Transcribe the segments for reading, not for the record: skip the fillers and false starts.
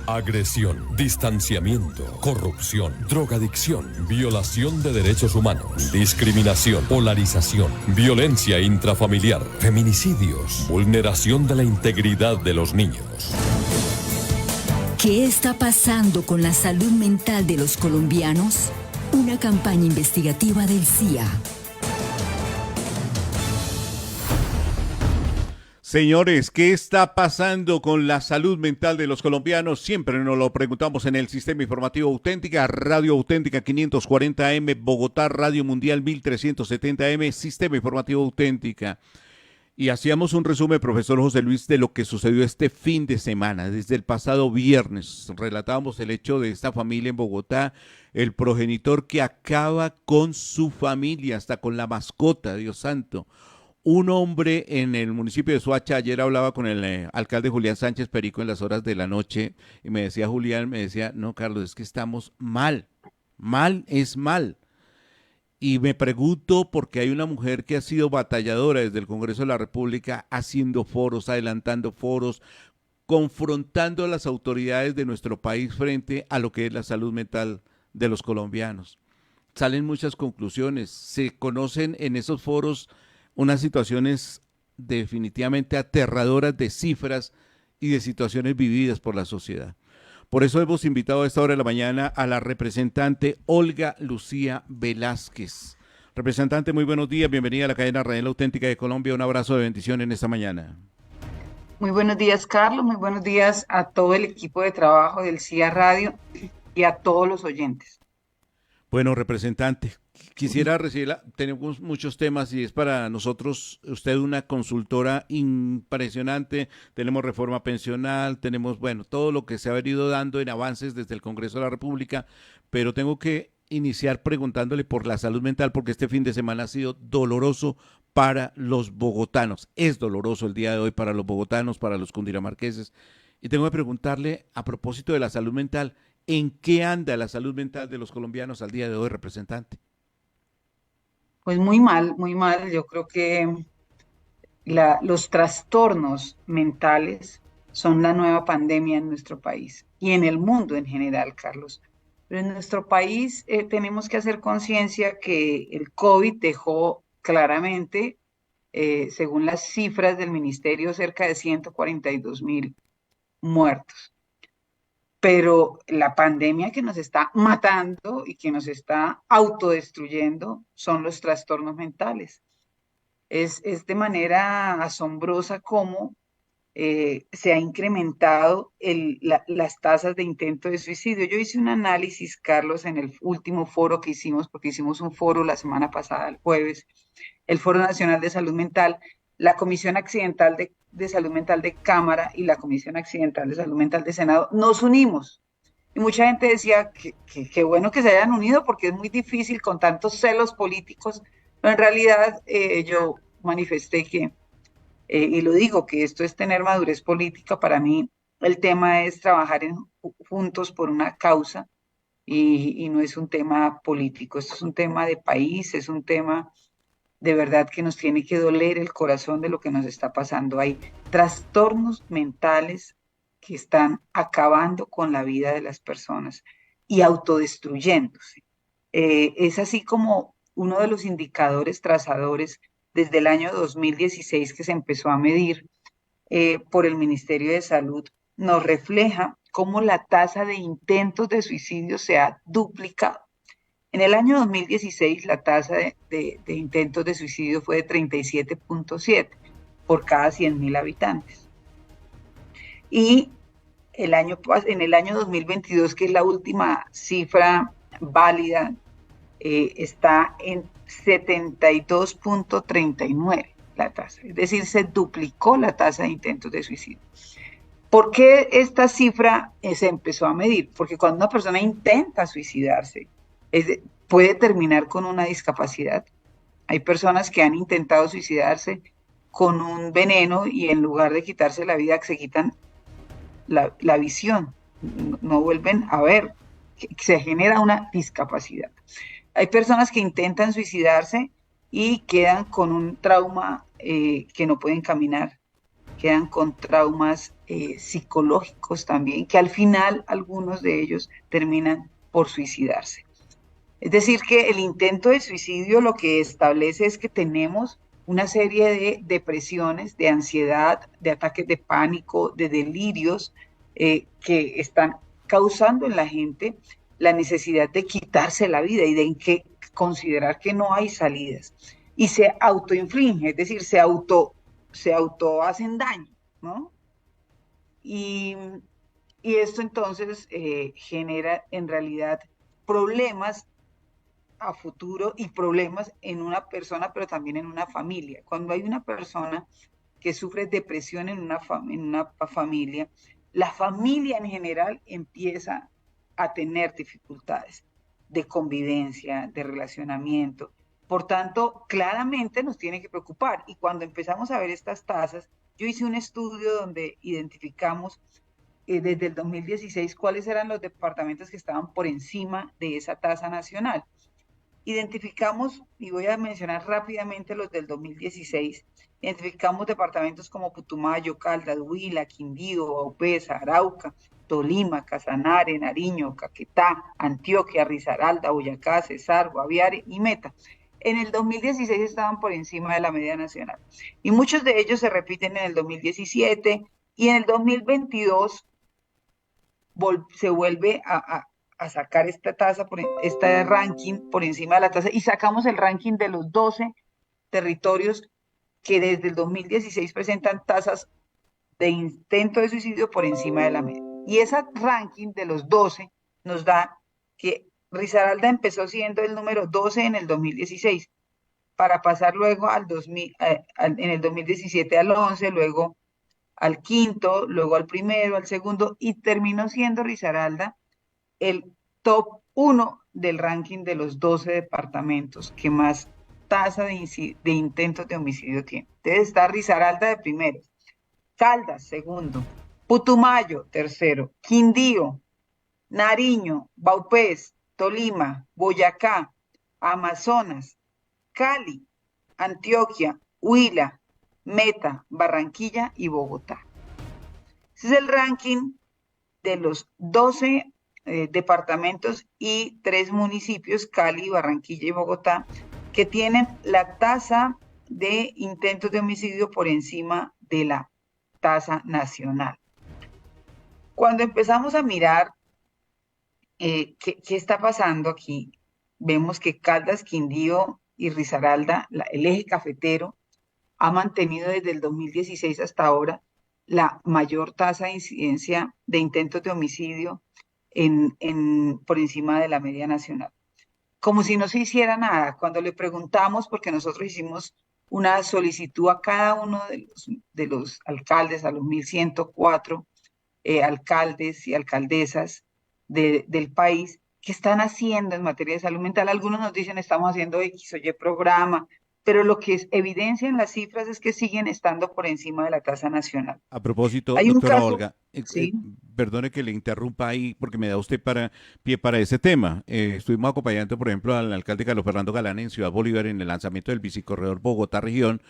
Agresión, distanciamiento, corrupción, drogadicción, violación de derechos humanos, discriminación, polarización, violencia intrafamiliar, feminicidios, vulneración de la integridad de los niños. ¿Qué está pasando con la salud mental de los colombianos? Una campaña investigativa del CIA. Señores, ¿qué está pasando con la salud mental de los colombianos? Siempre nos lo preguntamos en el Sistema Informativo Auténtica, Radio Auténtica 540M, Bogotá, Radio Mundial 1370M, Sistema Informativo Auténtica. Y hacíamos un resumen, profesor José Luis, de lo que sucedió este fin de semana, desde el pasado viernes. Relatábamos el hecho de esta familia en Bogotá, el progenitor que acaba con su familia, hasta con la mascota, Dios santo. Un hombre en el municipio de Soacha, ayer hablaba con el alcalde Julián Sánchez Perico en las horas de la noche, y me decía Julián, no, Carlos, es que estamos mal, mal es mal. Y me pregunto porque hay una mujer que ha sido batalladora desde el Congreso de la República, haciendo foros, adelantando foros, confrontando a las autoridades de nuestro país frente a lo que es la salud mental de los colombianos. Salen muchas conclusiones, se conocen en esos foros unas situaciones definitivamente aterradoras de cifras y de situaciones vividas por la sociedad. Por eso hemos invitado a esta hora de la mañana a la representante Olga Lucía Velázquez. Representante, muy buenos días, bienvenida a la cadena radial auténtica de Colombia, un abrazo de bendición en esta mañana. Muy buenos días, Carlos, muy buenos días a todo el equipo de trabajo del CIA Radio y a todos los oyentes. Bueno, representante, quisiera recibirla, tenemos muchos temas y es para nosotros usted una consultora impresionante, tenemos reforma pensional, tenemos, todo lo que se ha venido dando en avances desde el Congreso de la República, pero tengo que iniciar preguntándole por la salud mental porque este fin de semana ha sido doloroso para los bogotanos, es doloroso el día de hoy para los bogotanos, para los cundinamarqueses, y tengo que preguntarle a propósito de la salud mental, ¿en qué anda la salud mental de los colombianos al día de hoy, representante? Pues muy mal, muy mal. Yo creo que los trastornos mentales son la nueva pandemia en nuestro país y en el mundo en general, Carlos. Pero en nuestro país tenemos que hacer conciencia que el COVID dejó claramente, según las cifras del ministerio, cerca de 142,000 muertos. Pero la pandemia que nos está matando y que nos está autodestruyendo son los trastornos mentales. Es de manera asombrosa cómo se ha incrementado las tasas de intento de suicidio. Yo hice un análisis, Carlos, en el último foro que hicimos, porque hicimos un foro la semana pasada, el jueves, el Foro Nacional de Salud Mental, la Comisión Accidental de Salud Mental de Cámara y la Comisión Accidental de Salud Mental de Senado, nos unimos. Y mucha gente decía que bueno que se hayan unido porque es muy difícil con tantos celos políticos, pero en realidad yo manifesté que, y lo digo, que esto es tener madurez política. Para mí el tema es trabajar juntos por una causa y no es un tema político, esto es un tema de país, es un tema de verdad que nos tiene que doler el corazón de lo que nos está pasando. Hay trastornos mentales que están acabando con la vida de las personas y autodestruyéndose. Es así como uno de los indicadores trazadores desde el año 2016 que se empezó a medir por el Ministerio de Salud nos refleja cómo la tasa de intentos de suicidio se ha duplicado. En el año 2016 la tasa de intentos de suicidio fue de 37.7 por cada 100,000 habitantes. Y en el año 2022, que es la última cifra válida, está en 72.39 la tasa. Es decir, se duplicó la tasa de intentos de suicidio. ¿Por qué esta cifra se empezó a medir? Porque cuando una persona intenta suicidarse, puede terminar con una discapacidad. Hay personas que han intentado suicidarse con un veneno y en lugar de quitarse la vida, se quitan la visión, no vuelven a ver, se genera una discapacidad. Hay personas que intentan suicidarse y quedan con un trauma que no pueden caminar, quedan con traumas psicológicos también, que al final algunos de ellos terminan por suicidarse. Es decir, que el intento de suicidio lo que establece es que tenemos una serie de depresiones, de ansiedad, de ataques de pánico, de delirios que están causando en la gente la necesidad de quitarse la vida y de considerar que no hay salidas. Y se autoinflige, es decir, se auto hacen daño, ¿no? Y, y esto entonces genera en realidad problemas a futuro y problemas en una persona, pero también en una familia. Cuando hay una persona que sufre depresión en una familia, la familia en general empieza a tener dificultades de convivencia, de relacionamiento. Por tanto, claramente nos tiene que preocupar. Y cuando empezamos a ver estas tasas, yo hice un estudio donde identificamos desde el 2016 cuáles eran los departamentos que estaban por encima de esa tasa nacional. Identificamos, y voy a mencionar rápidamente los del 2016, identificamos departamentos como Putumayo, Caldas, Huila, Quindío, Vaupés, Arauca, Tolima, Casanare, Nariño, Caquetá, Antioquia, Risaralda, Boyacá, Cesar, Guaviare y Meta. En el 2016 estaban por encima de la media nacional. Y muchos de ellos se repiten en el 2017 y en el 2022 se vuelve a sacar esta tasa, este ranking por encima de la tasa, y sacamos el ranking de los 12 territorios que desde el 2016 presentan tasas de intento de suicidio por encima de la media. Y ese ranking de los 12 nos da que Risaralda empezó siendo el número 12 en el 2016, para pasar luego en el 2017 al 11, luego al quinto, luego al primero, al segundo, y terminó siendo Risaralda el top 1 del ranking de los 12 departamentos que más tasa de intentos de homicidio tiene. Entonces está Risaralda de primero, Caldas segundo, Putumayo tercero, Quindío, Nariño, Vaupés, Tolima, Boyacá, Amazonas, Cali, Antioquia, Huila, Meta, Barranquilla y Bogotá. Ese es el ranking de los 12 departamentos y 3 municipios, Cali, Barranquilla y Bogotá, que tienen la tasa de intentos de homicidio por encima de la tasa nacional. Cuando empezamos a mirar qué está pasando aquí, vemos que Caldas, Quindío y Risaralda, el eje cafetero, ha mantenido desde el 2016 hasta ahora la mayor tasa de incidencia de intentos de homicidio por encima de la media nacional. Como si no se hiciera nada. Cuando le preguntamos, porque nosotros hicimos una solicitud a cada uno de los alcaldes, a los 1.104 alcaldes y alcaldesas del país, ¿qué están haciendo en materia de salud mental? Algunos nos dicen estamos haciendo X o Y programa, pero lo que evidencian las cifras es que siguen estando por encima de la tasa nacional. A propósito, Hay un doctora caso, Olga, sí. Perdone que le interrumpa ahí porque me da usted pie para ese tema. Estuvimos acompañando, por ejemplo, al alcalde Carlos Fernando Galán en Ciudad Bolívar en el lanzamiento del bicicorredor Bogotá Región,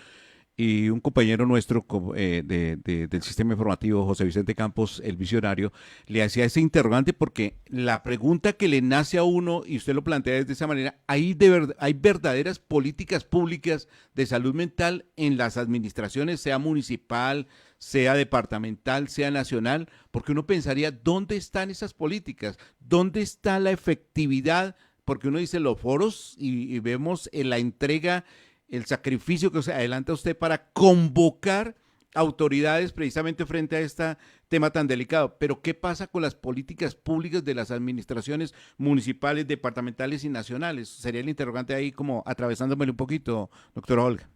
y un compañero nuestro del sistema informativo, José Vicente Campos, el visionario, le hacía ese interrogante porque la pregunta que le nace a uno, y usted lo plantea de esa manera, ¿hay verdaderas políticas públicas de salud mental en las administraciones, sea municipal, sea departamental, sea nacional? Porque uno pensaría, ¿dónde están esas políticas? ¿Dónde está la efectividad? Porque uno dice los foros y vemos en la entrega, el sacrificio que se adelanta usted para convocar autoridades precisamente frente a este tema tan delicado. Pero ¿qué pasa con las políticas públicas de las administraciones municipales, departamentales y nacionales? Sería el interrogante ahí como atravesándomele un poquito, doctora Olga.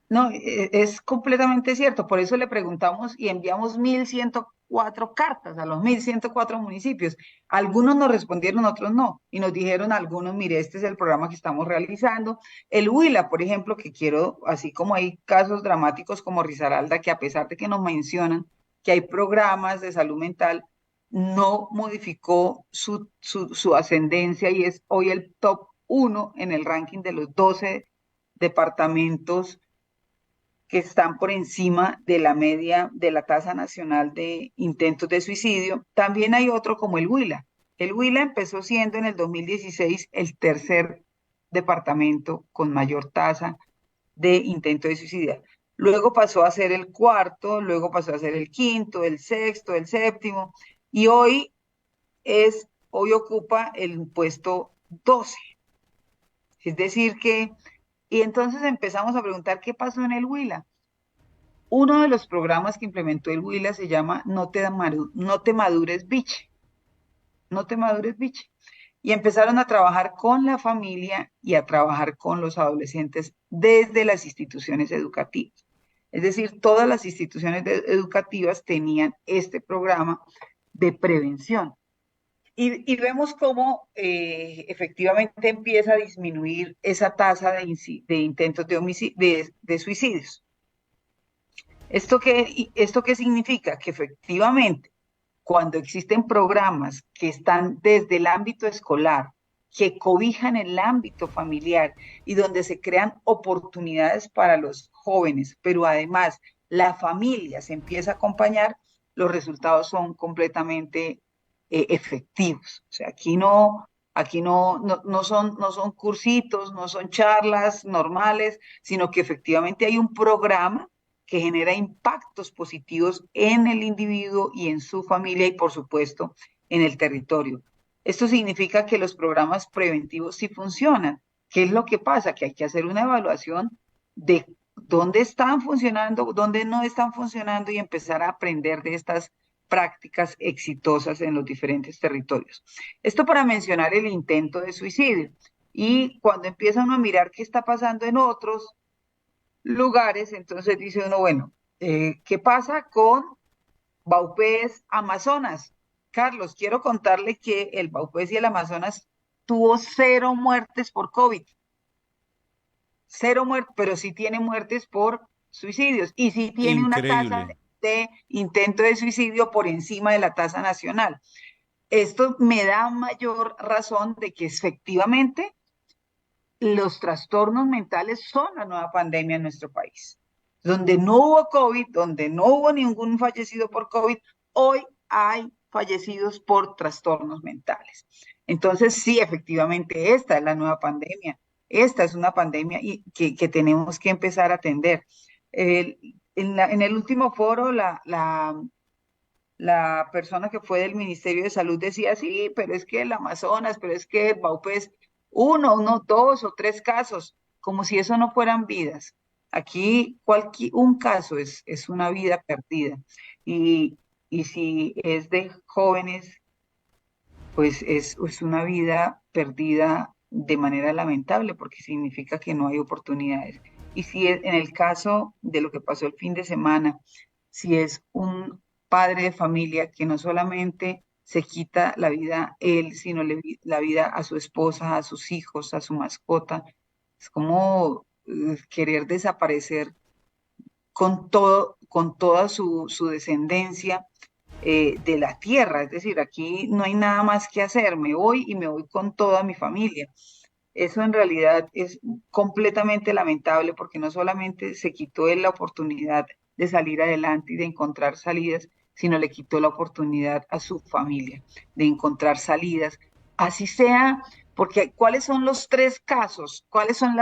No, es completamente cierto. Por eso le preguntamos y enviamos 1.104 cartas a los 1.104 municipios. Algunos nos respondieron, otros no. Y nos dijeron algunos, mire, este es el programa que estamos realizando. El Huila, por ejemplo, que quiero, así como hay casos dramáticos como Risaralda, que a pesar de que nos mencionan que hay programas de salud mental, no modificó su ascendencia y es hoy el top 1 en el ranking de los 12 departamentos que están por encima de la media de la tasa nacional de intentos de suicidio. También hay otro como el Huila. El Huila empezó siendo en el 2016 el tercer departamento con mayor tasa de intento de suicidio. Luego pasó a ser el cuarto, luego pasó a ser el quinto, el sexto, el séptimo, y hoy ocupa el puesto 12. Es decir y entonces empezamos a preguntar qué pasó en el Huila. Uno de los programas que implementó el Huila se llama No te madures, biche. No te madures, biche. Y empezaron a trabajar con la familia y a trabajar con los adolescentes desde las instituciones educativas. Es decir, todas las instituciones educativas tenían este programa de prevención. Y vemos cómo efectivamente empieza a disminuir esa tasa de intentos de suicidios. ¿Esto qué significa? Que efectivamente, cuando existen programas que están desde el ámbito escolar, que cobijan el ámbito familiar y donde se crean oportunidades para los jóvenes, pero además la familia se empieza a acompañar, los resultados son completamente efectivos. O sea, aquí no son cursitos, no son charlas normales, sino que efectivamente hay un programa que genera impactos positivos en el individuo y en su familia y, por supuesto, en el territorio. Esto significa que los programas preventivos sí funcionan. ¿Qué es lo que pasa? Que hay que hacer una evaluación de dónde están funcionando, dónde no están funcionando y empezar a aprender de estas prácticas exitosas en los diferentes territorios. Esto para mencionar el intento de suicidio. Y cuando empieza uno a mirar qué está pasando en otros lugares, entonces dice uno, bueno, ¿qué pasa con Vaupés Amazonas? Carlos, quiero contarle que el Vaupés y el Amazonas tuvo 0 muertes por COVID. 0 muertes, pero sí tiene muertes por suicidios y sí tiene una tasa de intento de suicidio por encima de la tasa nacional. Esto me da mayor razón de que efectivamente los trastornos mentales son la nueva pandemia en nuestro país. Donde no hubo COVID, donde no hubo ningún fallecido por COVID, hoy hay fallecidos por trastornos mentales. Entonces, sí, efectivamente, esta es la nueva pandemia. Esta es una pandemia que tenemos que empezar a atender. En el último foro, la persona que fue del Ministerio de Salud decía, sí, pero es que el Amazonas, pero es que el Vaupés, uno, 2 o 3 casos, como si eso no fueran vidas. Aquí un caso es una vida perdida. Y si es de jóvenes, pues es una vida perdida de manera lamentable, porque significa que no hay oportunidades. Y si es, en el caso de lo que pasó el fin de semana, si es un padre de familia que no solamente se quita la vida él, sino la vida a su esposa, a sus hijos, a su mascota, es como querer desaparecer con toda su descendencia de la tierra. Es decir, aquí no hay nada más que hacer, me voy y me voy con toda mi familia. Eso en realidad es completamente lamentable porque no solamente se quitó él la oportunidad de salir adelante y de encontrar salidas, sino le quitó la oportunidad a su familia de encontrar salidas, así sea, porque ¿cuáles son los 3 casos? ¿Cuáles son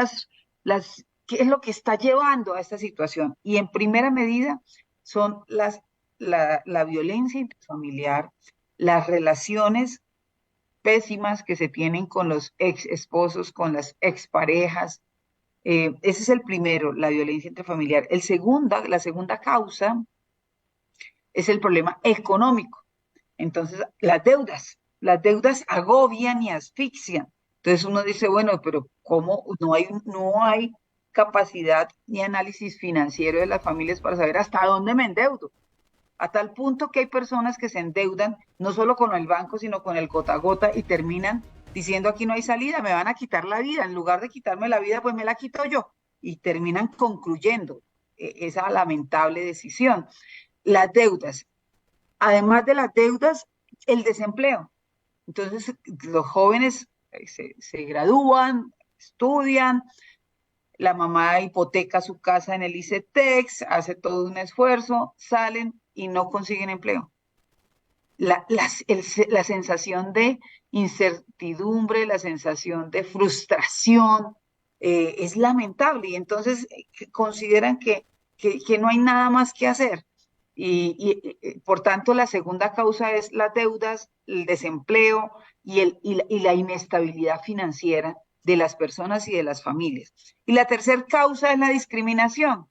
qué es lo que está llevando a esta situación? Y en primera medida son la violencia intrafamiliar, las relaciones pésimas que se tienen con los ex esposos, con las exparejas. Ese es el primero, la violencia intrafamiliar. La segunda causa es el problema económico. Entonces, las deudas agobian y asfixian. Entonces uno dice, bueno, pero ¿cómo no hay capacidad ni análisis financiero de las familias para saber hasta dónde me endeudo? A tal punto que hay personas que se endeudan no solo con el banco, sino con el gota a gota y terminan diciendo aquí no hay salida, me van a quitar la vida. En lugar de quitarme la vida, pues me la quito yo. Y terminan concluyendo esa lamentable decisión. Las deudas. Además de las deudas, el desempleo. Entonces, los jóvenes se gradúan, estudian, la mamá hipoteca su casa en el ICETEX, hace todo un esfuerzo, salen y no consiguen empleo. La sensación de incertidumbre, la sensación de frustración es lamentable y entonces consideran que no hay nada más que hacer. Por tanto, la segunda causa es las deudas, el desempleo y la inestabilidad financiera de las personas y de las familias. Y la tercera causa es la discriminación.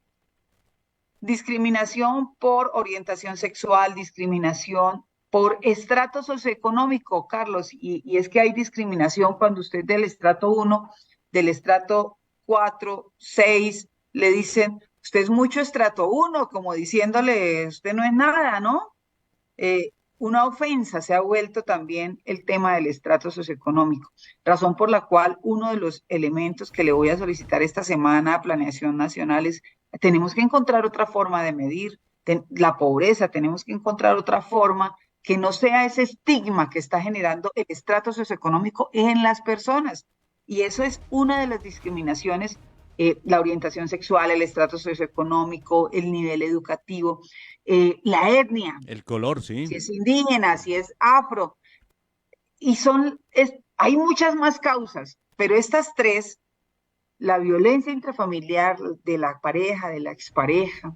Discriminación por orientación sexual, discriminación por estrato socioeconómico, Carlos, y es que hay discriminación cuando usted del estrato 1, del estrato 4, 6, le dicen, usted es mucho estrato 1, como diciéndole, usted no es nada, ¿no? Una ofensa se ha vuelto también el tema del estrato socioeconómico, razón por la cual uno de los elementos que le voy a solicitar esta semana a Planeación Nacional es, tenemos que encontrar otra forma de medir la pobreza, tenemos que encontrar otra forma que no sea ese estigma que está generando el estrato socioeconómico en las personas. Y eso es una de las discriminaciones, la orientación sexual, el estrato socioeconómico, el nivel educativo, la etnia. El color, sí. Si es indígena, si es afro. Y hay muchas más causas, pero estas tres, la violencia intrafamiliar de la pareja, de la expareja,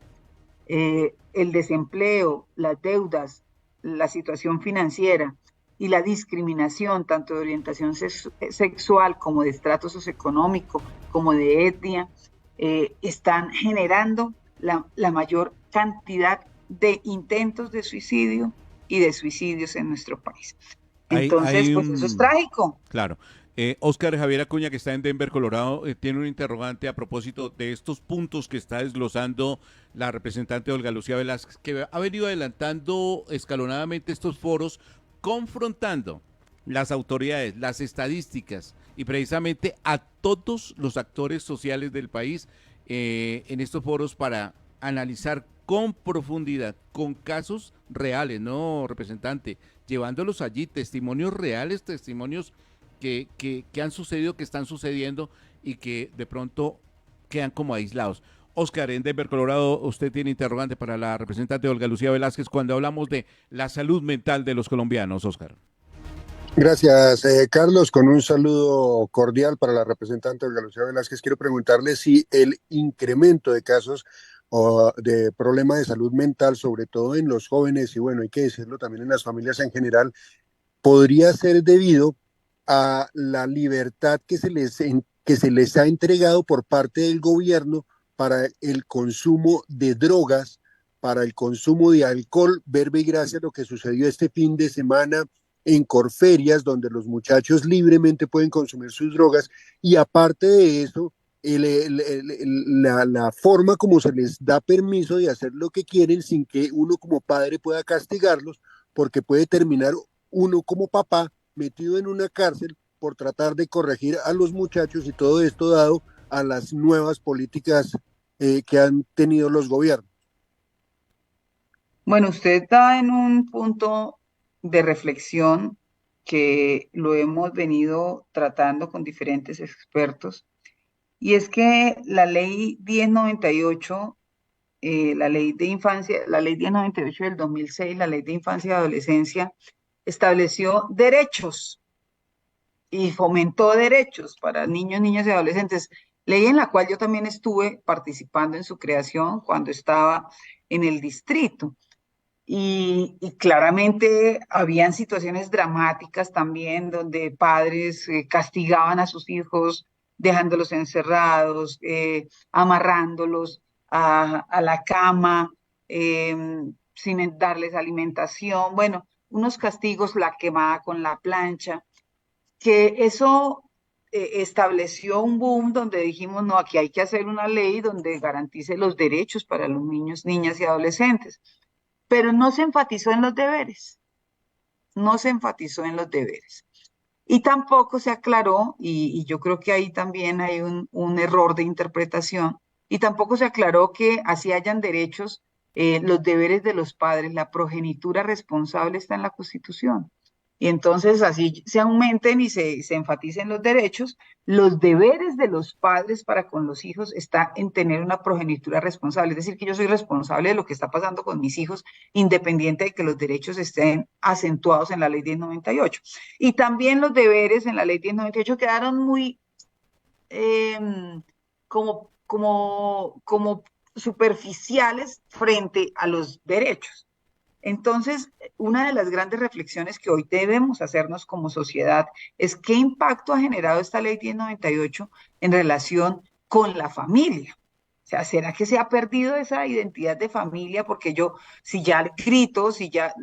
el desempleo, las deudas, la situación financiera y la discriminación tanto de orientación sexual como de estrato socioeconómico, como de etnia, están generando la mayor cantidad de intentos de suicidio y de suicidios en nuestro país. Entonces, pues eso es trágico. Claro. Óscar Javier Acuña, que está en Denver, Colorado, tiene un interrogante a propósito de estos puntos que está desglosando la representante Olga Lucía Velázquez, que ha venido adelantando escalonadamente estos foros, confrontando las autoridades, las estadísticas y precisamente a todos los actores sociales del país en estos foros para analizar con profundidad, con casos reales, ¿no, representante? Llevándolos allí, testimonios reales, testimonios que han sucedido, que están sucediendo y que de pronto quedan como aislados. Óscar, en Denver, Colorado, usted tiene interrogante para la representante Olga Lucía Velázquez cuando hablamos de la salud mental de los colombianos, Óscar. Gracias, Carlos. Con un saludo cordial para la representante Olga Lucía Velázquez, quiero preguntarle si el incremento de casos o de problemas de salud mental, sobre todo en los jóvenes y bueno, hay que decirlo también en las familias en general, podría ser debido a la libertad que se les ha entregado por parte del gobierno para el consumo de drogas, para el consumo de alcohol, verbe y gracia lo que sucedió este fin de semana en Corferias, donde los muchachos libremente pueden consumir sus drogas, y aparte de eso, la forma como se les da permiso de hacer lo que quieren sin que uno como padre pueda castigarlos, porque puede terminar uno como papá metido en una cárcel por tratar de corregir a los muchachos, y todo esto dado a las nuevas políticas que han tenido los gobiernos. Bueno, usted está en un punto de reflexión que lo hemos venido tratando con diferentes expertos, y es que la ley 1098, la ley de infancia, la ley 1098 del 2006, la ley de infancia y adolescencia, estableció derechos y fomentó derechos para niños, niñas y adolescentes, ley en la cual yo también estuve participando en su creación cuando estaba en el distrito. Y claramente habían situaciones dramáticas también donde padres castigaban a sus hijos dejándolos encerrados, amarrándolos a la cama, sin darles alimentación, bueno, unos castigos, la quemada con la plancha, que eso estableció un boom donde dijimos, no, aquí hay que hacer una ley donde garantice los derechos para los niños, niñas y adolescentes. Pero no se enfatizó en los deberes, no se enfatizó en los deberes. Y tampoco se aclaró, y yo creo que ahí también hay un error de interpretación, y tampoco se aclaró que así hayan derechos, los deberes de los padres, la progenitura responsable está en la Constitución. y entonces así se aumenten y se enfaticen los derechos. Los deberes de los padres para con los hijos está en tener una progenitura responsable, es decir, que yo soy responsable de lo que está pasando con mis hijos, independiente de que los derechos estén acentuados en la ley 1098. Y también los deberes en la ley 1098 quedaron muy eh, como superficiales frente a los derechos. Entonces, una de las grandes reflexiones que hoy debemos hacernos como sociedad es qué impacto ha generado esta ley 1098 en relación con la familia. O sea, ¿será que se ha perdido esa identidad de familia? Porque yo, si ya grito, si ya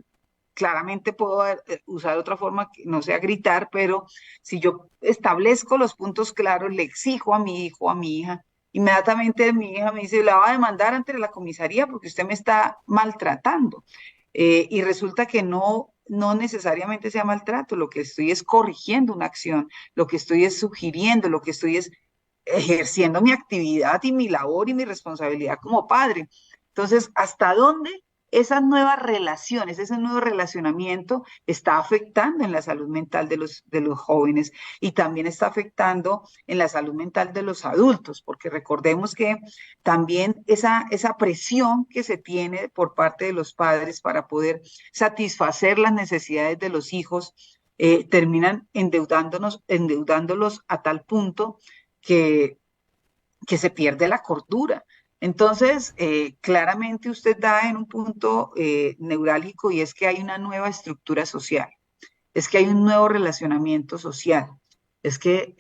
claramente puedo usar otra forma que no sea gritar, pero si yo establezco los puntos claros, le exijo a mi hijo, a mi hija, inmediatamente mi hija me dice, la va a demandar ante la comisaría porque usted me está maltratando. Y resulta que no necesariamente sea maltrato, lo que estoy es corrigiendo una acción, lo que estoy es sugiriendo, lo que estoy es ejerciendo mi actividad y mi labor y mi responsabilidad como padre. Entonces, ¿hasta dónde esas nuevas relaciones, ese nuevo relacionamiento está afectando en la salud mental de los jóvenes y también está afectando en la salud mental de los adultos? Porque recordemos que también esa presión que se tiene por parte de los padres para poder satisfacer las necesidades de los hijos, terminan endeudándolos a tal punto que, que se pierde la cordura. Entonces, claramente usted da en un punto neurálgico, y es que hay una nueva estructura social, es que hay un nuevo relacionamiento social, es que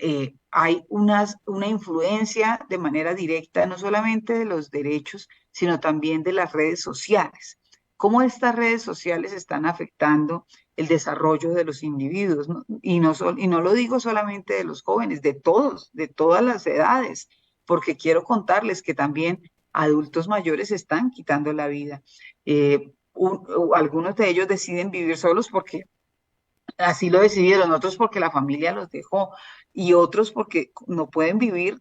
hay una influencia de manera directa, no solamente de los derechos, sino también de las redes sociales. ¿Cómo estas redes sociales están afectando el desarrollo de los individuos? ¿No? Y no lo digo solamente de los jóvenes, de todos, de todas las edades, porque quiero contarles que también adultos mayores están quitando la vida. Algunos de ellos deciden vivir solos porque así lo decidieron, otros porque la familia los dejó y otros porque no pueden vivir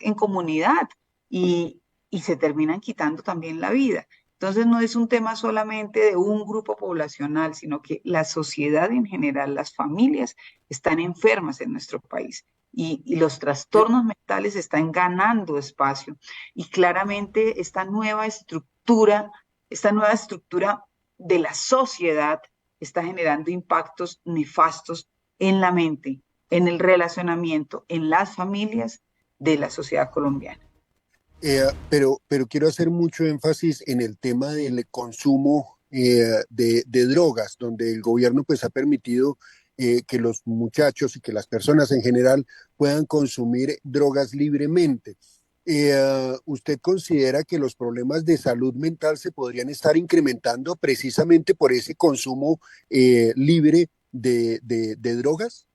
en comunidad y se terminan quitando también la vida. Entonces no es un tema solamente de un grupo poblacional, sino que la sociedad en general, las familias están enfermas en nuestro país y los trastornos mentales están ganando espacio. Y claramente esta nueva estructura de la sociedad está generando impactos nefastos en la mente, en el relacionamiento, en las familias de la sociedad colombiana. Pero quiero hacer mucho énfasis en el tema del consumo de drogas, donde el gobierno pues ha permitido que los muchachos y que las personas en general puedan consumir drogas libremente. ¿Usted considera que los problemas de salud mental se podrían estar incrementando precisamente por ese consumo libre de drogas?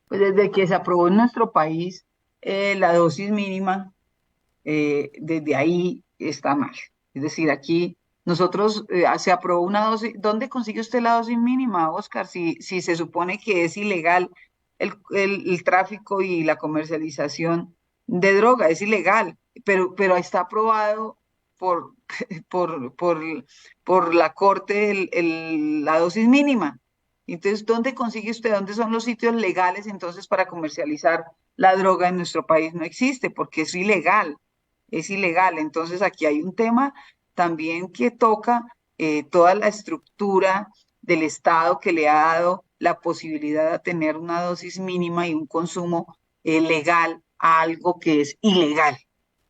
Pues desde que se aprobó en nuestro país la dosis mínima, desde ahí está mal. Es decir, aquí nosotros se aprobó una dosis. ¿Dónde consigue usted la dosis mínima, Oscar? Si se supone que es ilegal el tráfico y la comercialización de droga, es ilegal, pero está aprobado por, por, por, por la Corte la dosis mínima. Entonces, ¿dónde consigue usted? ¿Dónde son los sitios legales entonces para comercializar la droga en nuestro país? No existe porque es ilegal, es ilegal. Entonces, aquí hay un tema también que toca toda la estructura del Estado que le ha dado la posibilidad de tener una dosis mínima y un consumo legal a algo que es ilegal,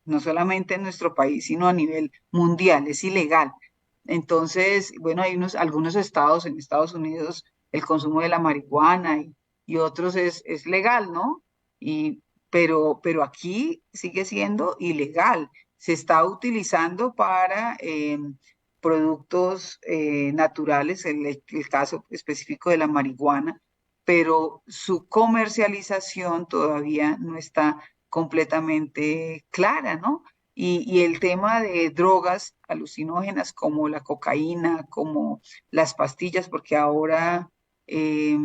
no solamente en nuestro país, sino a nivel mundial, es ilegal. Entonces, bueno, hay algunos estados, en Estados Unidos, el consumo de la marihuana y otros es legal, ¿no? Pero aquí sigue siendo ilegal. Se está utilizando para productos naturales, el caso específico de la marihuana, pero su comercialización todavía no está completamente clara, ¿no? Y el tema de drogas alucinógenas como la cocaína, como las porque ahora eh,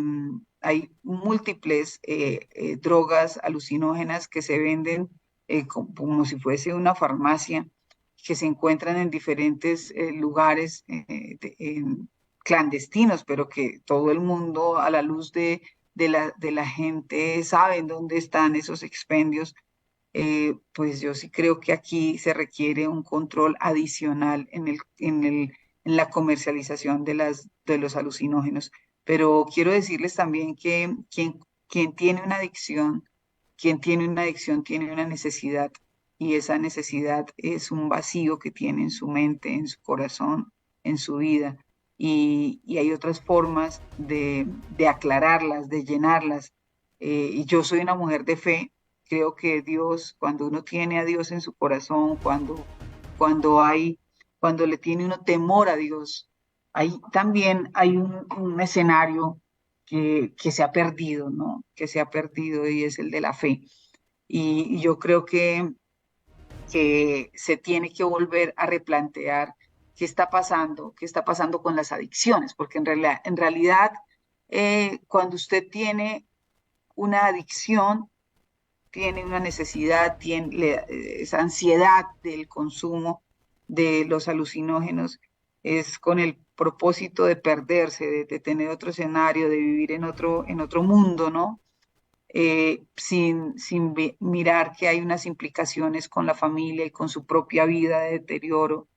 hay múltiples drogas alucinógenas que se venden como si fuese una farmacia, que se encuentran en diferentes lugares clandestinos, pero que todo el mundo a la luz de la gente sabe en dónde están esos expendios. Pues yo sí creo que aquí se requiere un control adicional en la comercialización de los alucinógenos. Pero quiero decirles también que quien tiene una adicción, quien tiene una adicción tiene una necesidad, y esa necesidad es un vacío que tiene en su mente, en su corazón, en su vida. Y hay otras formas de aclararlas, de llenarlas. Y yo soy una mujer de fe. Creo que Dios, cuando uno tiene a Dios en su corazón, cuando cuando le tiene uno temor a Dios, ahí también hay un escenario que se ha perdido, ¿no? Que se ha perdido, y es el de la fe. Y yo creo que se tiene que volver a replantear qué está pasando con las adicciones, porque en realidad cuando usted tiene una adicción, tiene una necesidad, esa ansiedad del consumo de los alucinógenos, es con el propósito de perderse, de tener otro escenario, de vivir en otro mundo, ¿no? Sin mirar que hay unas implicaciones con la familia y con su propia vida de deterioro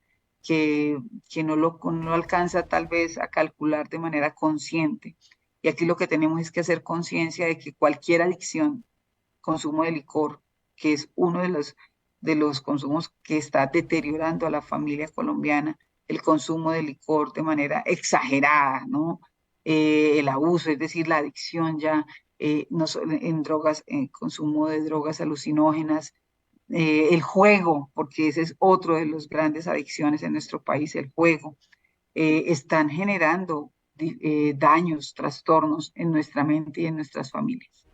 que no lo alcanza tal vez a calcular de manera consciente. Y aquí lo que tenemos es que hacer conciencia de que cualquier adicción, consumo de licor, que es uno de los consumos que está deteriorando a la familia colombiana, el consumo de licor de manera exagerada, ¿no? El abuso, es decir, la adicción ya, no solo en drogas, consumo de drogas alucinógenas, el juego, porque ese es otro de las grandes adicciones en nuestro país, el juego, están generando daños, trastornos en nuestra mente y en nuestras familias.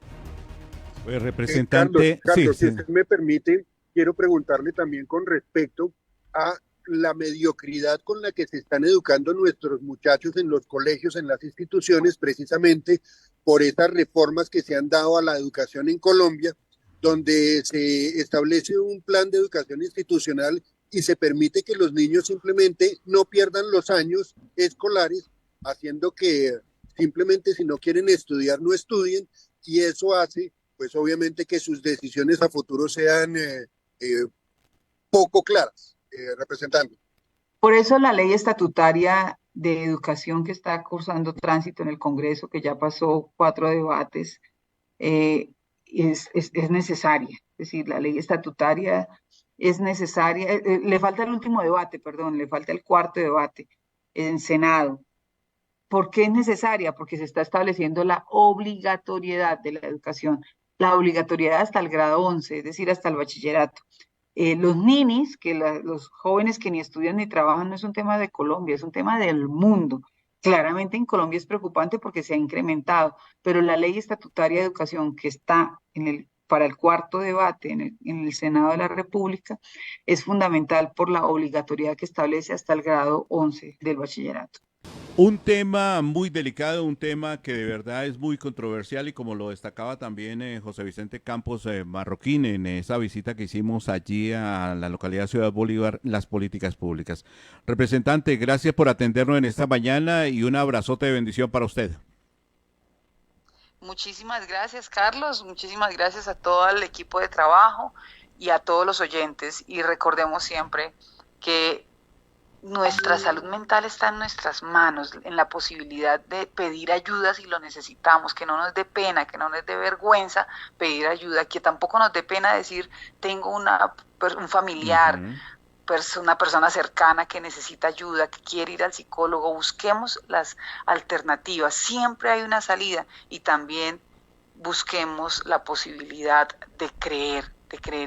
Pues, representante, Carlos, sí, si usted me permite, quiero preguntarle también con respecto a la mediocridad con la que se están educando nuestros muchachos en los colegios, en las instituciones, precisamente por esas reformas que se han dado a la educación en Colombia, donde se establece un plan de educación institucional y se permite que los niños simplemente no pierdan los años escolares, haciendo que simplemente si no quieren estudiar, no estudien, y eso hace, pues obviamente, que sus decisiones a futuro sean poco claras, representante. Por eso la ley estatutaria de educación que está cursando tránsito en el Congreso, que ya pasó 4 debates, es necesaria. Es decir, la ley estatutaria es necesaria. Le falta el último debate, perdón, le falta el 4º debate en Senado. ¿Por qué es necesaria? Porque se está estableciendo la obligatoriedad de la educación, la obligatoriedad hasta el grado 11, es decir, hasta el bachillerato. Los ninis, los jóvenes que ni estudian ni trabajan, no es un tema de Colombia, es un tema del mundo. Claramente en Colombia es preocupante porque se ha incrementado, pero la ley estatutaria de educación que está para el 4º debate en el Senado de la República es fundamental por la obligatoriedad que establece hasta el grado 11 del bachillerato. un tema muy delicado, un tema que de verdad es muy controversial y como lo destacaba también José Vicente Campos Marroquín en esa visita que hicimos allí a la localidad de Ciudad Bolívar, las políticas públicas. Representante, gracias por atendernos en esta mañana y un abrazote de bendición para usted. Muchísimas gracias, Carlos. Muchísimas gracias a todo el equipo de trabajo y a todos los oyentes. Y recordemos siempre que nuestra salud mental está en nuestras manos, en la posibilidad de pedir ayuda si lo necesitamos, que no nos dé pena, que no nos dé vergüenza pedir ayuda, que tampoco nos dé pena decir tengo un familiar, una persona cercana que necesita ayuda, que quiere ir al psicólogo. Busquemos las alternativas, siempre hay una salida, y también busquemos la posibilidad de creer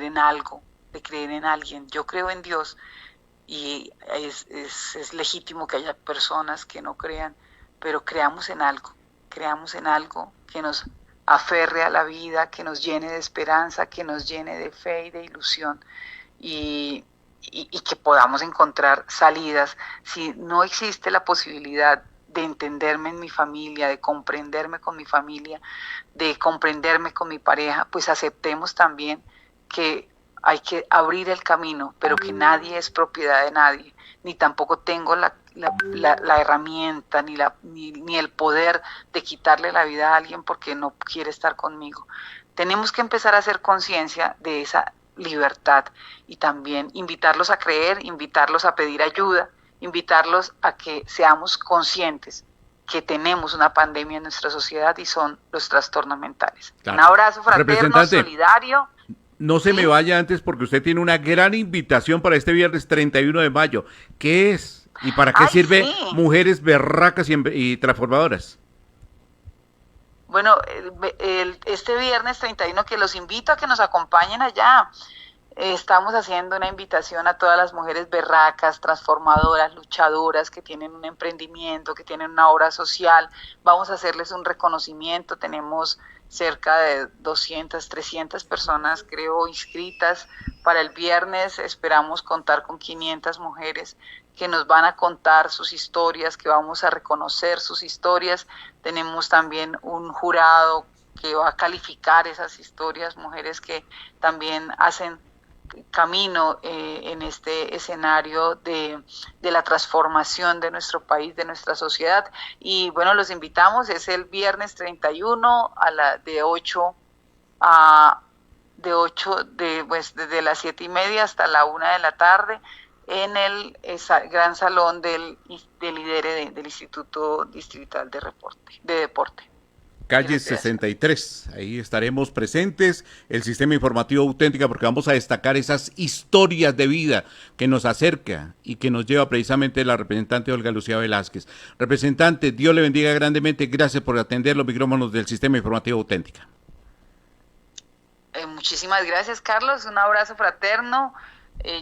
en algo, de creer en alguien. Yo creo en Dios. Y es legítimo que haya personas que no crean, pero creamos en algo que nos aferre a la vida, que nos llene de esperanza, que nos llene de fe y de ilusión, y que podamos encontrar salidas. Si no existe la posibilidad de entenderme en mi familia, de comprenderme con mi familia, de comprenderme con mi pareja, pues aceptemos también que hay que abrir el camino, pero que nadie es propiedad de nadie, ni tampoco tengo la herramienta ni el poder de quitarle la vida a alguien porque no quiere estar conmigo. Tenemos que empezar a hacer conciencia de esa libertad y también invitarlos a creer, invitarlos a pedir ayuda, invitarlos a que seamos conscientes que tenemos una pandemia en nuestra sociedad y son los trastornos mentales. Claro. Un abrazo fraterno, Representante, solidario. no se me vaya antes porque usted tiene una gran invitación para este viernes 31 de mayo. ¿Qué es? ¿Y para qué sirve sí. Mujeres Berracas y Transformadoras? Bueno, este viernes 31 que los invito a que nos acompañen allá. Estamos haciendo una invitación a todas las mujeres berracas, transformadoras, luchadoras que tienen un emprendimiento, que tienen una obra social. Vamos a hacerles un reconocimiento. Tenemos cerca de 200, 300 personas, creo, inscritas para el viernes. Esperamos contar con 500 mujeres que nos van a contar sus historias, que vamos a reconocer sus historias. Tenemos también un jurado que va a calificar esas historias, mujeres que también hacen camino en este escenario de la transformación de nuestro país, de nuestra sociedad. Y bueno, los invitamos, es el viernes 31 desde las 7:30 hasta la 1 de la tarde en el gran salón del IDERE del Instituto Distrital de Deporte. Calle 63, ahí estaremos presentes, el Sistema Informativo Auténtica, porque vamos a destacar esas historias de vida que nos acerca y que nos lleva precisamente la representante Olga Lucía Velázquez. Representante, Dios le bendiga grandemente, gracias por atender los micrófonos del Sistema Informativo Auténtica. Muchísimas gracias, Carlos, un abrazo fraterno,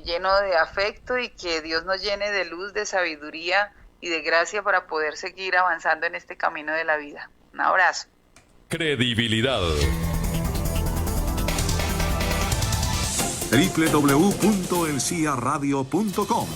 lleno de afecto y que Dios nos llene de luz, de sabiduría y de gracia para poder seguir avanzando en este camino de la vida. Un abrazo. Credibilidad. www.elciaradio.com